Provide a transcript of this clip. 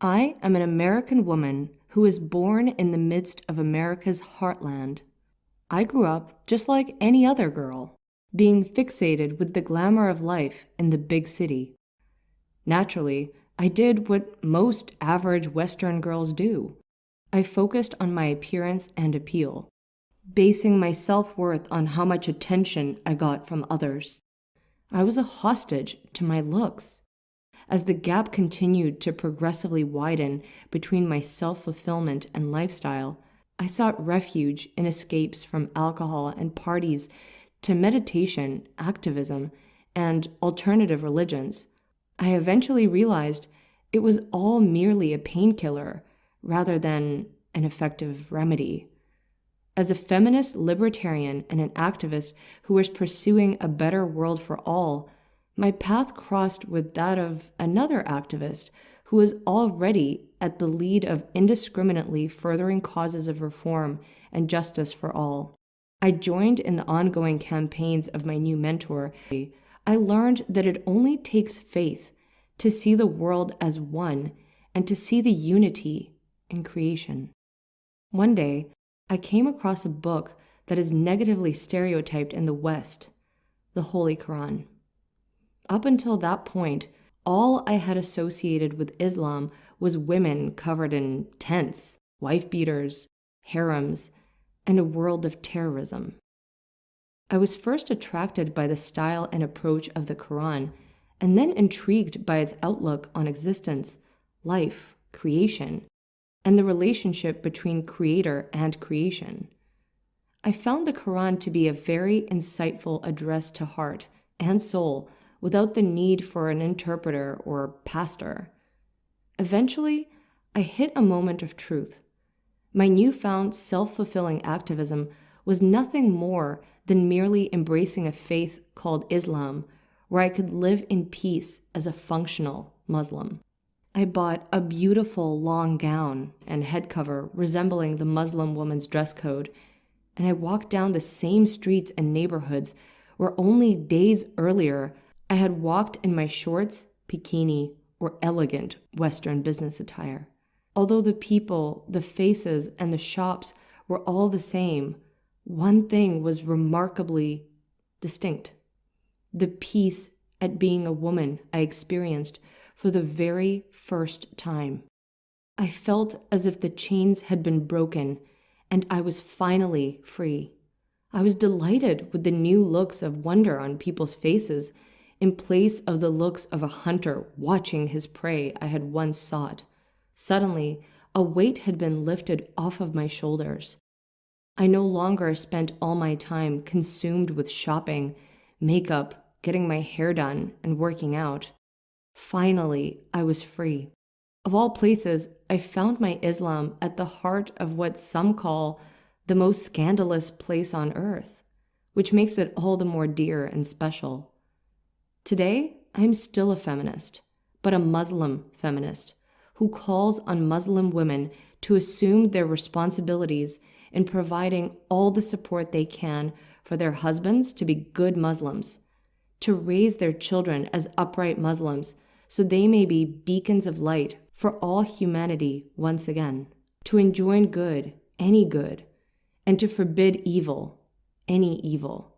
I am an American woman who was born in the midst of America's heartland. I grew up just like any other girl, being fixated with the glamour of life in the big city. Naturally, I did what most average Western girls do. I focused on my appearance and appeal, basing my self-worth on how much attention I got from others. I was a hostage to my looks. As the gap continued to progressively widen between my self-fulfillment and lifestyle, I sought refuge in escapes from alcohol and parties to meditation, activism, and alternative religions. I eventually realized it was all merely a painkiller rather than an effective remedy. As a feminist libertarian and an activist who was pursuing a better world for all, my path crossed with that of another activist who was already at the lead of indiscriminately furthering causes of reform and justice for all. I joined in the ongoing campaigns of my new mentor. I learned that it only takes faith to see the world as one and to see the unity in creation. One day, I came across a book that is negatively stereotyped in the West, the Holy Quran. Up until that point, all I had associated with Islam was women covered in tents, wife-beaters, harems, and a world of terrorism. I was first attracted by the style and approach of the Quran, and then intrigued by its outlook on existence, life, creation, and the relationship between creator and creation. I found the Quran to be a very insightful address to heart and soul without the need for an interpreter or pastor. Eventually, I hit a moment of truth. My newfound self-fulfilling activism was nothing more than merely embracing a faith called Islam, where I could live in peace as a functional Muslim. I bought a beautiful long gown and head cover resembling the Muslim woman's dress code, and I walked down the same streets and neighborhoods where only days earlier I had walked in my shorts, bikini, or elegant Western business attire. Although the people, the faces, and the shops were all the same, one thing was remarkably distinct: the peace at being a woman I experienced for the very first time. I felt as if the chains had been broken and I was finally free. I was delighted with the new looks of wonder on people's faces in place of the looks of a hunter watching his prey I had once sought. Suddenly, a weight had been lifted off of my shoulders. I no longer spent all my time consumed with shopping, makeup, getting my hair done, and working out. Finally, I was free. Of all places, I found my Islam at the heart of what some call the most scandalous place on earth, which makes it all the more dear and special. Today, I'm still a feminist, but a Muslim feminist who calls on Muslim women to assume their responsibilities in providing all the support they can for their husbands to be good Muslims, to raise their children as upright Muslims so they may be beacons of light for all humanity once again, to enjoin good, any good, and to forbid evil, any evil.